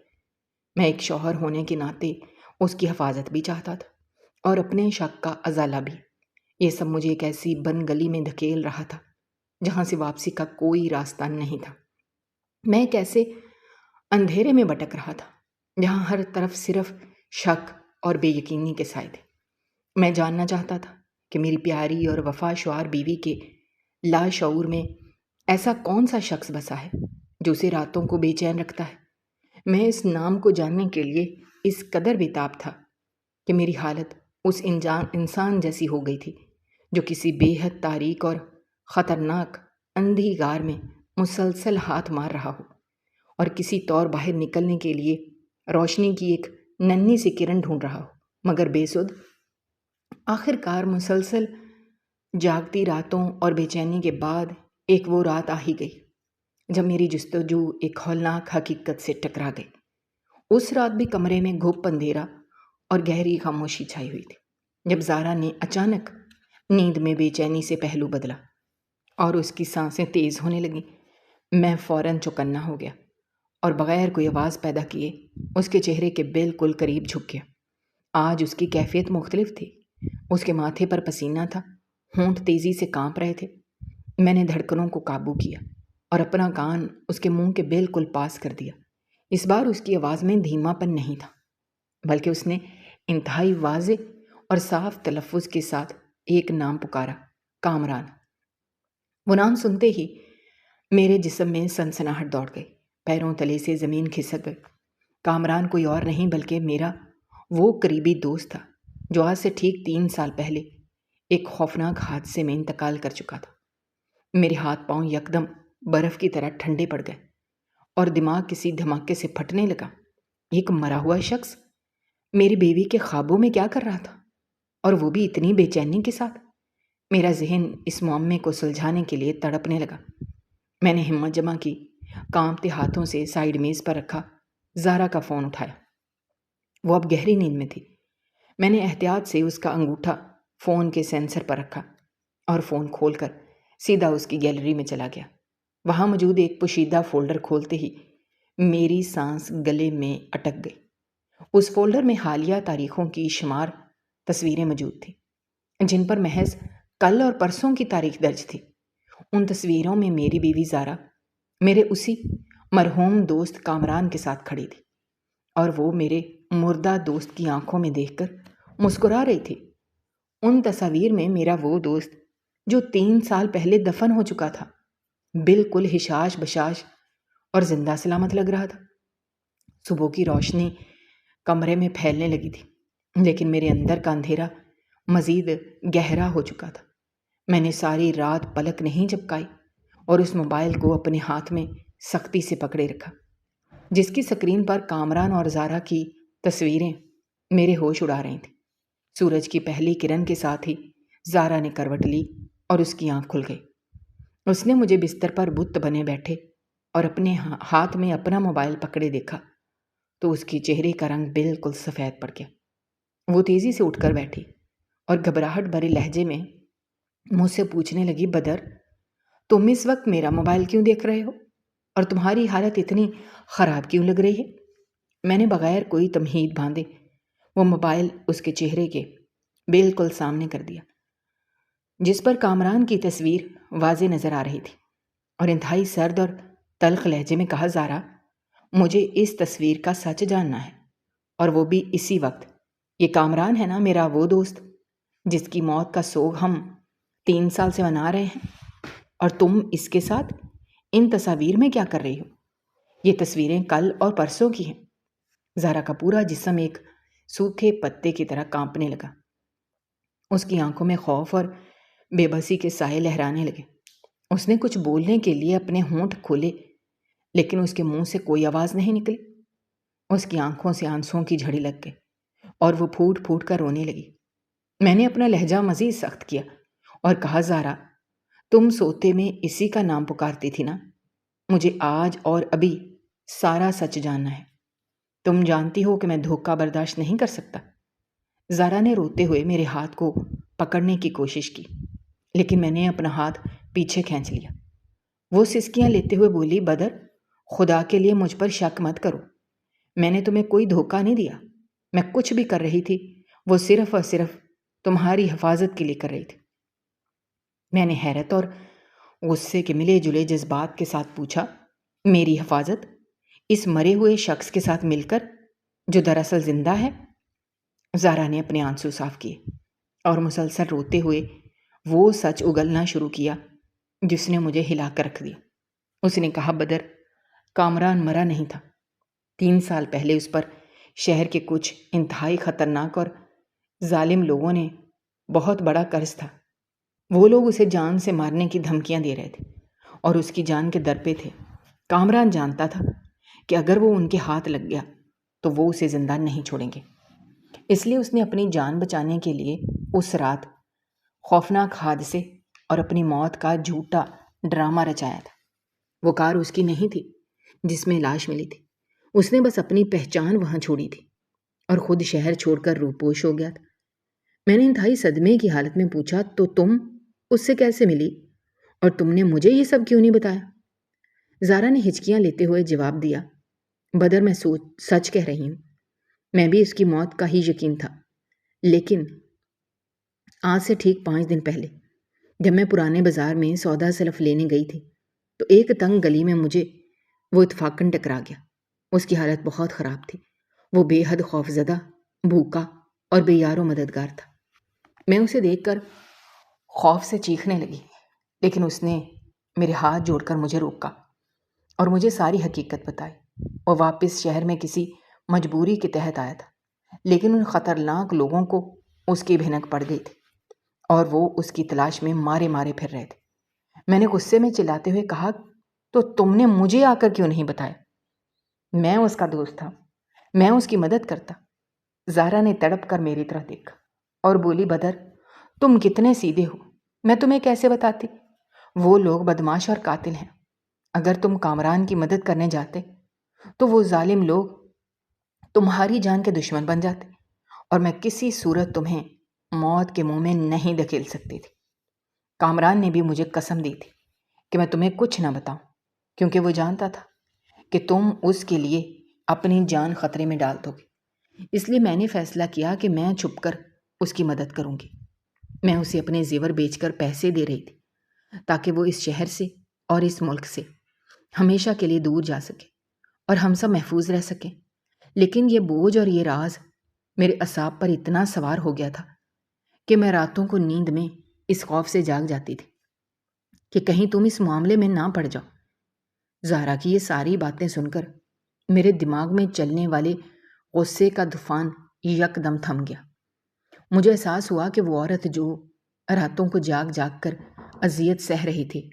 میں ایک شوہر ہونے کے ناطے اس کی حفاظت بھی چاہتا تھا اور اپنے شک کا ازالہ بھی۔ یہ سب مجھے ایک ایسی بند گلی میں دھکیل رہا تھا جہاں سے واپسی کا کوئی راستہ نہیں تھا۔ میں ایک ایسے اندھیرے میں بھٹک رہا تھا جہاں ہر طرف صرف شک اور بے یقینی کے سائے تھے۔ میں جاننا چاہتا تھا کہ میری پیاری اور وفا شعار بیوی کے لاشعور میں ایسا کون سا شخص بسا ہے جو اسے راتوں کو بے چین رکھتا ہے۔ میں اس نام کو جاننے کے لیے اس قدر بےتاب تھا کہ میری حالت اس انسان جیسی ہو گئی تھی جو کسی بے حد تاریک اور خطرناک اندھی غار میں مسلسل ہاتھ مار رہا ہو اور کسی طور باہر نکلنے کے لیے روشنی کی ایک ننھی سی کرن ڈھونڈ رہا ہو، مگر بے سود۔ آخر کار مسلسل جاگتی راتوں اور بے چینی کے بعد ایک وہ رات آ ہی گئی جب میری جستجو ایک ہولناک حقیقت سے ٹکرا گئی۔ اس رات بھی کمرے میں گھپ اندھیرا اور گہری خاموشی چھائی ہوئی تھی۔ جب زارا نے اچانک نیند میں بے چینی سے پہلو بدلا اور اس کی سانسیں تیز ہونے لگیں، میں فوراً چوکنا ہو گیا اور بغیر کوئی آواز پیدا کیے اس کے چہرے کے بالکل قریب جھک گیا۔ آج اس کی کیفیت مختلف تھی۔ اس کے ماتھے پر پسینہ تھا، ہونٹ تیزی سے کانپ رہے تھے۔ میں نے دھڑکنوں کو قابو کیا اور اپنا کان اس کے منہ کے بالکل پاس کر دیا۔ اس بار اس کی آواز میں دھیما پن نہیں تھا، بلکہ اس نے انتہائی واضح اور صاف تلفظ کے ساتھ ایک نام پکارا، کامران۔ وہ نام سنتے ہی میرے جسم میں سنسناہٹ دوڑ گئی، پیروں تلے سے زمین کھسک گئی۔ کامران کوئی اور نہیں بلکہ میرا وہ قریبی دوست تھا جو آج سے ٹھیک 3 سال پہلے ایک خوفناک حادثے میں انتقال کر چکا تھا۔ میرے ہاتھ پاؤں یکدم برف کی طرح ٹھنڈے پڑ گئے اور دماغ کسی دھماکے سے پھٹنے لگا۔ ایک مرا ہوا شخص میری بیوی کے خوابوں میں کیا کر رہا تھا، اور وہ بھی اتنی بے چینی کے ساتھ؟ میرا ذہن اس معمے کو سلجھانے کے لیے تڑپنے لگا۔ میں نے ہمت جمع کی، کانپتے ہاتھوں سے سائیڈ میز پر رکھا زارا کا فون اٹھایا وہ اب گہری نیند میں تھی۔ میں نے احتیاط سے اس کا انگوٹھا فون کے سینسر پر رکھا اور فون کھول کر سیدھا اس کی گیلری میں چلا گیا۔ وہاں موجود ایک پوشیدہ فولڈر کھولتے ہی میری سانس گلے میں اٹک گئی۔ اس فولڈر میں حالیہ تاریخوں کی شمار تصویریں موجود تھیں، جن پر محض کل اور پرسوں کی تاریخ درج تھی۔ ان تصویروں میں میری بیوی زارا میرے اسی مرحوم دوست کامران کے ساتھ کھڑی تھی، اور وہ میرے مردہ دوست کی آنکھوں میں دیکھ کر مسکرا رہی تھی۔ ان تصاویر میں میرا وہ دوست جو 3 سال پہلے دفن ہو چکا تھا بالکل حشاش بشاش اور زندہ سلامت لگ رہا تھا۔ صبح کی روشنی کمرے میں پھیلنے لگی تھی، لیکن میرے اندر کا اندھیرا مزید گہرا ہو چکا تھا۔ میں نے ساری رات پلک نہیں جھپکائی اور اس موبائل کو اپنے ہاتھ میں سختی سے پکڑے رکھا، جس کی سکرین پر کامران اور زارا کی تصویریں میرے ہوش اڑا رہی تھیں۔ سورج کی پہلی کرن کے ساتھ ہی زارا نے کروٹ لی اور اس کی آنکھ کھل گئی۔ اس نے مجھے بستر پر بت بنے بیٹھے اور اپنے ہاتھ میں اپنا موبائل پکڑے دیکھا تو اس کے چہرے کا رنگ بالکل سفید پڑ گیا۔ وہ تیزی سے اٹھ کر بیٹھی اور گھبراہٹ بھرے لہجے میں مجھ سے پوچھنے لگی، بدر، تم اس وقت میرا موبائل کیوں دیکھ رہے ہو اور تمہاری حالت اتنی خراب کیوں لگ رہی ہے؟ میں نے بغیر کوئی تمہید باندھے وہ موبائل اس کے چہرے کے بالکل سامنے کر دیا، جس پر کامران کی تصویر واضح نظر آ رہی تھی، اور انتہائی سرد اور تلخ لہجے میں کہا، زارا، مجھے اس تصویر کا سچ جاننا ہے، اور وہ بھی اسی وقت۔ یہ کامران ہے نا، میرا وہ دوست جس کی موت کا سوگ ہم 3 سال سے منا رہے ہیں، اور تم اس کے ساتھ ان تصاویر میں کیا کر رہی ہو؟ یہ تصویریں کل اور پرسوں کی ہیں۔ زارا کا پورا جسم ایک سوکھے پتے کی طرح کانپنے لگا۔ اس کی آنکھوں میں خوف اور بے بسی کے سائے لہرانے لگے۔ اس نے کچھ بولنے کے لیے اپنے ہونٹ کھولے، لیکن اس کے منہ سے کوئی آواز نہیں نکلی۔ اس کی آنکھوں سے آنسوؤں کی جھڑی لگ گئی اور وہ پھوٹ پھوٹ کر رونے لگی۔ میں نے اپنا لہجہ مزید سخت کیا اور کہا، زارا، تم سوتے میں اسی کا نام پکارتی تھی نا؟ مجھے آج اور ابھی سارا سچ جاننا ہے۔ تم جانتی ہو کہ میں دھوکہ برداشت نہیں کر سکتا۔ زارا نے روتے ہوئے میرے ہاتھ کو پکڑنے کی کوشش کی، لیکن میں نے اپنا ہاتھ پیچھے کھینچ لیا۔ وہ سسکیاں لیتے ہوئے بولی، بدر، خدا کے لیے مجھ پر شک مت کرو، میں نے تمہیں کوئی دھوکہ نہیں دیا۔ میں کچھ بھی کر رہی تھی وہ صرف اور صرف تمہاری حفاظت کے لیے کر رہی تھی۔ میں نے حیرت اور غصے کے ملے جلے جذبات کے ساتھ پوچھا، میری حفاظت اس مرے ہوئے شخص کے ساتھ مل کر جو دراصل زندہ ہے؟ زارا نے اپنے آنسو صاف کیے اور مسلسل روتے ہوئے وہ سچ اگلنا شروع کیا جس نے مجھے ہلا کر رکھ دیا۔ اس نے کہا، بدر، کامران مرا نہیں تھا۔ 3 سال پہلے اس پر شہر کے کچھ انتہائی خطرناک اور ظالم لوگوں نے بہت بڑا قرض تھا۔ وہ لوگ اسے جان سے مارنے کی دھمکیاں دے رہے تھے اور اس کی جان کے در پہ تھے۔ کامران جانتا تھا کہ اگر وہ ان کے ہاتھ لگ گیا تو وہ اسے زندہ نہیں چھوڑیں گے، اس لیے اس نے اپنی جان بچانے کے لیے اس رات خوفناک حادثے اور اپنی موت کا جھوٹا ڈرامہ رچایا تھا۔ وہ کار اس کی نہیں تھی جس میں لاش ملی تھی۔ اس نے بس اپنی پہچان وہاں چھوڑی تھی اور خود شہر چھوڑ کر روپوش ہو گیا تھا۔ میں نے انتہائی صدمے کی حالت میں پوچھا، تو تم اس سے کیسے ملی اور تم نے مجھے یہ سب کیوں نہیں بتایا؟ زارا نے ہچکیاں لیتے ہوئے جواب دیا، بدر، میں سچ کہہ رہی ہوں، میں بھی اس کی موت کا ہی یقین تھا، لیکن آج سے ٹھیک 5 دن پہلے جب میں پرانے بازار میں سودا سلف لینے گئی تھی تو ایک تنگ گلی میں مجھے وہ اتفاقاً ٹکرا گیا۔ اس کی حالت بہت خراب تھی۔ وہ بے حد خوف زدہ، بھوکا اور بے یار و مددگار تھا۔ میں اسے دیکھ کر خوف سے چیخنے لگی، لیکن اس نے میرے ہاتھ جوڑ کر مجھے روکا اور مجھے ساری حقیقت بتائی۔ وہ واپس شہر میں کسی مجبوری کے تحت آیا تھا، لیکن ان خطرناک لوگوں کو اس کی بھنک پڑ گئی تھی اور وہ اس کی تلاش میں مارے مارے پھر رہے تھے۔ میں نے غصے میں چلاتے ہوئے کہا، تو تم نے مجھے آ کر کیوں نہیں بتایا؟ میں اس کا دوست تھا، میں اس کی مدد کرتا۔ زارا نے تڑپ کر میری طرف دیکھا اور بولی، بدر، تم کتنے سیدھے ہو، میں تمہیں کیسے بتاتی؟ وہ لوگ بدماش اور قاتل ہیں۔ اگر تم کامران کی مدد کرنے جاتے تو وہ ظالم لوگ تمہاری جان کے دشمن بن جاتے اور میں کسی صورت تمہیں موت کے منہ میں نہیں دھکیل سکتی تھی۔ کامران نے بھی مجھے قسم دی تھی کہ میں تمہیں کچھ نہ بتاؤں، کیونکہ وہ جانتا تھا کہ تم اس کے لیے اپنی جان خطرے میں ڈال دو گے۔ اس لیے میں نے فیصلہ کیا کہ میں چھپ کر اس کی مدد کروں گی۔ میں اسے اپنے زیور بیچ کر پیسے دے رہی تھی تاکہ وہ اس شہر سے اور اس ملک سے ہمیشہ کے لیے دور جا سکے اور ہم سب محفوظ رہ سکیں۔ لیکن یہ بوجھ اور یہ راز میرے اعصاب پر اتنا سوار ہو گیا تھا کہ میں راتوں کو نیند میں اس خوف سے جاگ جاتی تھی کہ کہیں تم اس معاملے میں نہ پڑ جاؤ۔ زہرا کی یہ ساری باتیں سن کر میرے دماغ میں چلنے والے غصے کا طوفان یکدم تھم گیا۔ مجھے احساس ہوا کہ وہ عورت جو راتوں کو جاگ جاگ کر اذیت سہ رہی تھی،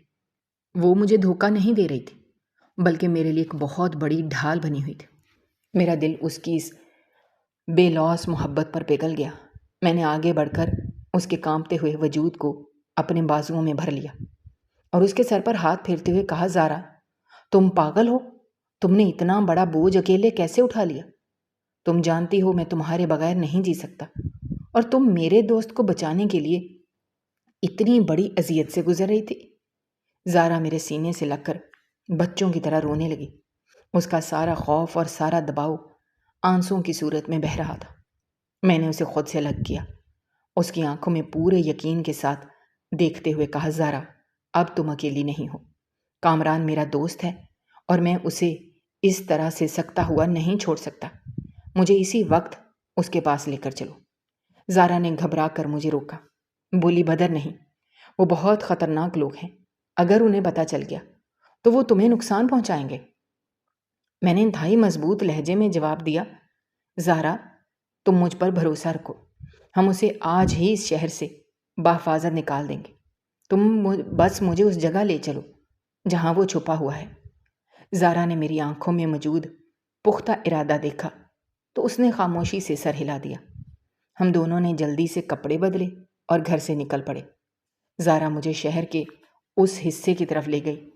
وہ مجھے دھوکہ نہیں دے رہی تھی، بلکہ میرے لیے ایک بہت بڑی ڈھال بنی ہوئی تھی۔ میرا دل اس کی اس بے لوث محبت پر پگھل گیا۔ میں نے آگے بڑھ کر اس کے کانپتے ہوئے وجود کو اپنے بازوؤں میں بھر لیا اور اس کے سر پر ہاتھ پھیرتے ہوئے کہا، زارا، تم پاگل ہو؟ تم نے اتنا بڑا بوجھ اکیلے کیسے اٹھا لیا؟ تم جانتی ہو میں تمہارے بغیر نہیں جی سکتا، اور تم میرے دوست کو بچانے کے لیے اتنی بڑی اذیت سے گزر رہی تھی۔ زارا میرے سینے سے لگ کر بچوں کی طرح رونے لگی۔ اس کا سارا خوف اور سارا دباؤ آنسوں کی صورت میں بہہ رہا تھا۔ میں نے اسے خود سے الگ کیا، اس کی آنکھوں میں پورے یقین کے ساتھ دیکھتے ہوئے کہا، زارا، اب تم اکیلی نہیں ہو۔ کامران میرا دوست ہے اور میں اسے اس طرح سے سکتا ہوا نہیں چھوڑ سکتا۔ مجھے اسی وقت اس کے پاس لے کر چلو۔ زارا نے گھبرا کر مجھے روکا، بولی، بدر نہیں، وہ بہت خطرناک لوگ ہیں، اگر انہیں پتہ چل گیا تو وہ تمہیں نقصان پہنچائیں گے۔ میں نے انتہائی مضبوط لہجے میں جواب دیا، زارا، تم مجھ پر بھروسہ رکھو، ہم اسے آج ہی اس شہر سے بحفاظت نکال دیں گے۔ تم بس مجھے اس جگہ لے چلو جہاں وہ چھپا ہوا ہے۔ زارا نے میری آنکھوں میں موجود پختہ ارادہ دیکھا تو اس نے خاموشی سے سر ہلا دیا۔ ہم دونوں نے جلدی سے کپڑے بدلے اور گھر سے نکل پڑے۔ زارا مجھے شہر کے اس حصے کی طرف لے گئی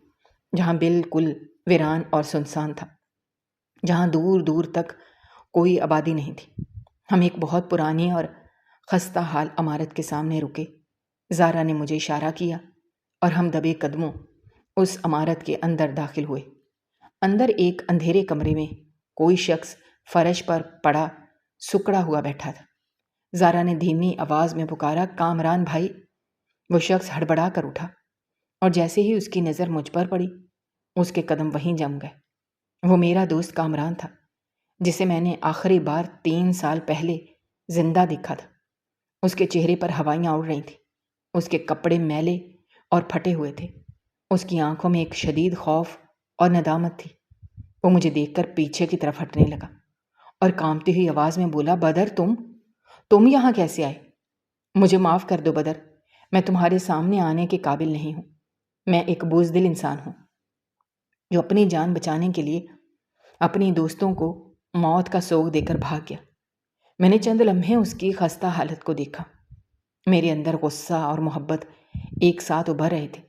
جہاں بالکل ویران اور سنسان تھا، جہاں دور دور تک کوئی آبادی نہیں تھی۔ ہم ایک بہت پرانی اور خستہ حال عمارت کے سامنے رکے۔ زارا نے مجھے اشارہ کیا اور ہم دبے قدموں اس عمارت کے اندر داخل ہوئے۔ اندر ایک اندھیرے کمرے میں کوئی شخص فرش پر پڑا سکڑا ہوا بیٹھا تھا۔ زارا نے دھیمی آواز میں پکارا، کامران بھائی۔ وہ شخص ہڑبڑا کر اٹھا اور جیسے ہی اس کی نظر مجھ پر پڑی، اس کے قدم وہیں جم گئے۔ وہ میرا دوست کامران تھا، جسے میں نے آخری بار 3 سال پہلے زندہ دیکھا تھا۔ اس کے چہرے پر ہوائیاں اڑ رہی تھیں، اس کے کپڑے میلے اور پھٹے ہوئے تھے، اس کی آنکھوں میں ایک شدید خوف اور ندامت تھی۔ وہ مجھے دیکھ کر پیچھے کی طرف ہٹنے لگا اور کانپتی ہوئی آواز میں بولا، بدر، تم یہاں کیسے آئے؟ مجھے معاف کر دو بدر، میں تمہارے سامنے آنے کے قابل نہیں ہوں۔ میں ایک بزدل انسان ہوں جو اپنی جان بچانے کے لیے اپنی دوستوں کو موت کا سوگ دے کر بھاگ گیا۔ میں نے چند لمحے اس کی خستہ حالت کو دیکھا۔ میرے اندر غصہ اور محبت ایک ساتھ ابھر رہے تھے۔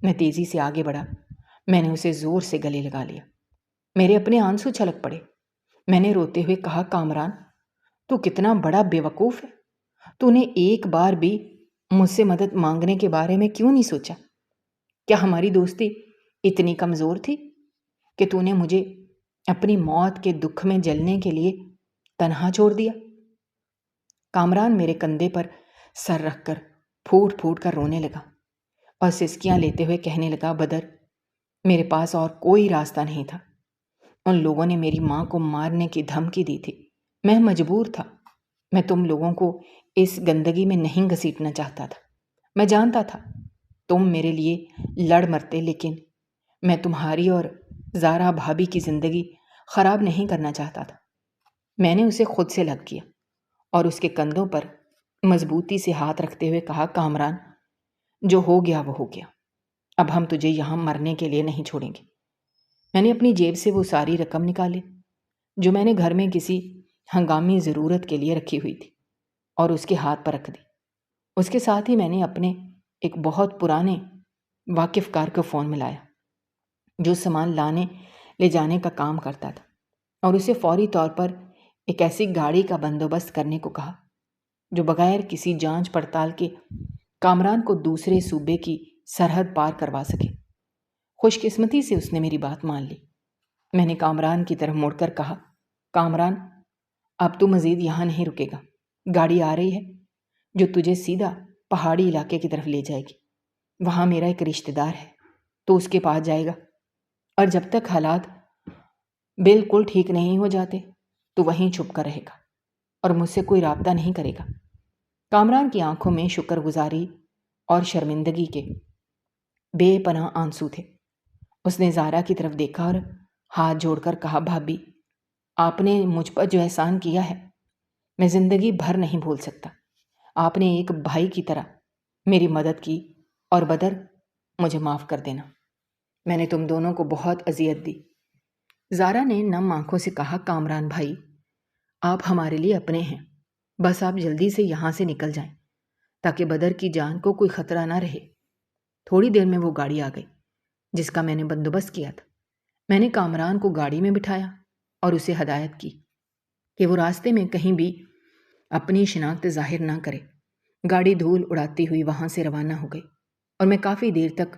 میں تیزی سے آگے بڑھا، میں نے اسے زور سے گلے لگا لیا۔ میرے اپنے آنسو چھلک پڑے۔ میں نے روتے ہوئے کہا، کامران، تو کتنا بڑا بے وقوف ہے، تو نے ایک بار بھی مجھ سے مدد مانگنے کے بارے میں کیوں نہیں سوچا؟ کیا ہماری دوستی اتنی کمزور تھی کہ تو نے مجھے اپنی موت کے دکھ میں جلنے کے لیے تنہا چھوڑ دیا؟ کامران میرے کندھے پر سر رکھ کر پھوٹ پھوٹ کر رونے لگا اور سسکیاں لیتے ہوئے کہنے لگا، بدر، میرے پاس اور کوئی راستہ نہیں تھا۔ ان لوگوں نے میری ماں کو مارنے کی دھمکی دی تھی، میں مجبور تھا۔ میں تم لوگوں کو اس گندگی میں نہیں گھسیٹنا چاہتا تھا۔ میں جانتا تھا تم میرے لیے لڑ مرتے، لیکن میں تمہاری اور زارا بھابھی کی زندگی خراب نہیں کرنا چاہتا تھا۔ میں نے اسے خود سے لگ کیا اور اس کے کندھوں پر مضبوطی سے ہاتھ رکھتے ہوئے کہا، کامران، جو ہو گیا وہ ہو گیا، اب ہم تجھے یہاں مرنے کے لیے نہیں چھوڑیں گے۔ میں نے اپنی جیب سے وہ ساری رقم نکالی جو میں نے گھر میں کسی ہنگامی ضرورت کے لیے رکھی ہوئی تھی اور اس کے ہاتھ پر رکھ دی۔ اس کے ساتھ ہی میں نے اپنے ایک بہت پرانے واقف کار کو فون ملایا جو سامان لانے لے جانے کا کام کرتا تھا، اور اسے فوری طور پر ایک ایسی گاڑی کا بندوبست کرنے کو کہا جو بغیر کسی جانچ پڑتال کے کامران کو دوسرے صوبے کی سرحد پار کروا سکے۔ خوش قسمتی سے اس نے میری بات مان لی۔ میں نے کامران کی طرف مڑ کر کہا، کامران، اب تو مزید یہاں نہیں رکے گا، گاڑی آ رہی ہے جو تجھے سیدھا پہاڑی علاقے کی طرف لے جائے گی۔ وہاں میرا ایک رشتہ دار ہے، تو اس کے پاس جائے گا، اور جب تک حالات بالکل ٹھیک نہیں ہو جاتے تو وہیں چھپ کر رہے گا اور مجھ سے کوئی رابطہ نہیں کرے گا۔ کامران کی آنکھوں میں شکر گزاری اور شرمندگی کے بے پناہ آنسو تھے۔ اس نے زارا کی طرف دیکھا اور ہاتھ جوڑ کر کہا، بھابھی، آپ نے مجھ پر جو احسان کیا ہے میں زندگی بھر نہیں بھول سکتا۔ آپ نے ایک بھائی کی طرح میری مدد کی، اور بدر، مجھے معاف کر دینا، میں نے تم دونوں کو بہت اذیت دی۔ زارا نے نم آنکھوں سے کہا، کامران بھائی، آپ ہمارے لیے اپنے ہیں، بس آپ جلدی سے یہاں سے نکل جائیں تاکہ بدر کی جان کو کوئی خطرہ نہ رہے۔ تھوڑی دیر میں وہ گاڑی آ گئی جس کا میں نے بندوبست کیا تھا۔ میں نے کامران کو گاڑی میں بٹھایا اور اسے ہدایت کی کہ وہ راستے میں کہیں بھی اپنی شناخت ظاہر نہ کرے۔ گاڑی دھول اڑاتی ہوئی وہاں سے روانہ ہو گئی اور میں کافی دیر تک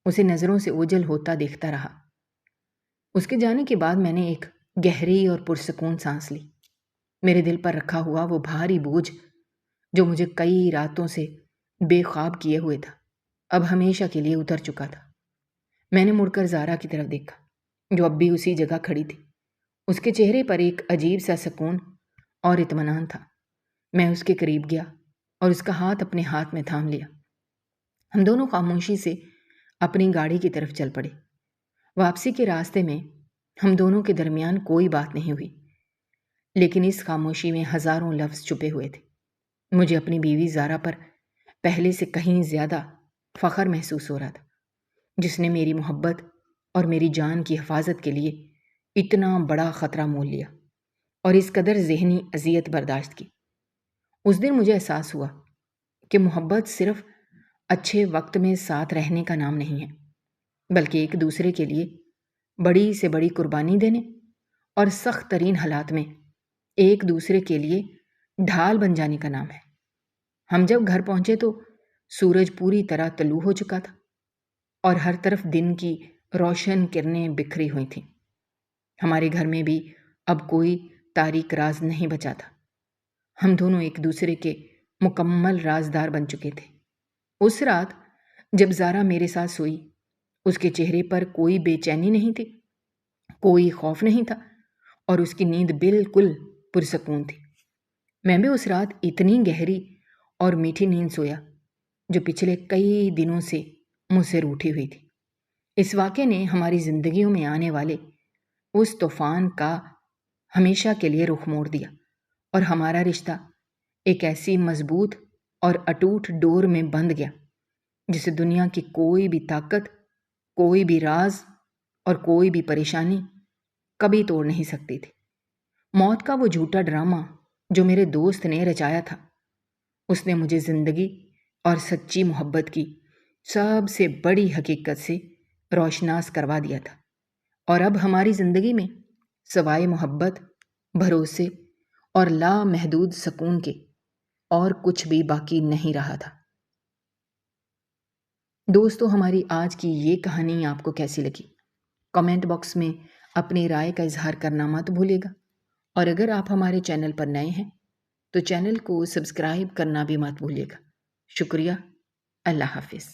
اسے نظروں سے اوجھل ہوتا دیکھتا رہا۔ اس کے جانے کے بعد میں نے ایک گہری اور پرسکون سانس لی۔ میرے دل پر رکھا ہوا وہ بھاری بوجھ جو مجھے کئی راتوں سے بے خواب کیے ہوئے تھا، اب ہمیشہ کے لیے اتر چکا تھا۔ میں نے مڑ کر زارا کی طرف دیکھا جو اب بھی اسی جگہ کھڑی تھی۔ اس کے چہرے پر ایک عجیب سا سکون اور اطمینان تھا۔ میں اس کے قریب گیا اور اس کا ہاتھ اپنے ہاتھ میں تھام لیا۔ ہم دونوں خاموشی سے اپنی گاڑی کی طرف چل پڑے۔ واپسی کے راستے میں ہم دونوں کے درمیان کوئی بات نہیں ہوئی، لیکن اس خاموشی میں ہزاروں لفظ چھپے ہوئے تھے۔ مجھے اپنی بیوی زارا پر پہلے سے کہیں زیادہ فخر محسوس ہو رہا تھا، جس نے میری محبت اور میری جان کی حفاظت کے لیے اتنا بڑا خطرہ مول لیا اور اس قدر ذہنی اذیت برداشت کی۔ اس دن مجھے احساس ہوا کہ محبت صرف اچھے وقت میں ساتھ رہنے کا نام نہیں ہے، بلکہ ایک دوسرے کے لیے بڑی سے بڑی قربانی دینے اور سخت ترین حالات میں ایک دوسرے کے لیے ڈھال بن جانے کا نام ہے۔ ہم جب گھر پہنچے تو سورج پوری طرح طلوع ہو چکا تھا اور ہر طرف دن کی روشن کرنیں بکھری ہوئی تھیں۔ ہمارے گھر میں بھی اب کوئی تاریک راز نہیں بچا تھا۔ ہم دونوں ایک دوسرے کے مکمل رازدار بن چکے تھے۔ اس رات جب زارا میرے ساتھ سوئی، اس کے چہرے پر کوئی بے چینی نہیں تھی، کوئی خوف نہیں تھا، اور اس کی نیند بالکل پرسکون تھی۔ میں بھی اس رات اتنی گہری اور میٹھی نیند سویا جو پچھلے کئی دنوں سے مجھ سے روٹھی ہوئی تھی۔ اس واقعے نے ہماری زندگیوں میں آنے والے اس طوفان کا ہمیشہ کے لیے رخ موڑ دیا، اور ہمارا رشتہ ایک ایسی مضبوط اور اٹوٹ ڈور میں بندھ گیا جسے دنیا کی کوئی بھی طاقت، کوئی بھی راز اور کوئی بھی پریشانی کبھی توڑ نہیں سکتی تھی۔ موت کا وہ جھوٹا ڈرامہ جو میرے دوست نے رچایا تھا، اس نے مجھے زندگی اور سچی محبت کی سب سے بڑی حقیقت سے روشناس کروا دیا تھا، اور اب ہماری زندگی میں سوائے محبت، بھروسے اور لامحدود سکون کے اور کچھ بھی باقی نہیں رہا تھا۔ دوستو، ہماری آج کی یہ کہانی آپ کو کیسی لگی؟ کمنٹ باکس میں اپنی رائے کا اظہار کرنا مت بھولیے گا، اور اگر آپ ہمارے چینل پر نئے ہیں تو چینل کو سبسکرائب کرنا بھی مت بھولیے گا۔ شکریہ۔ اللہ حافظ۔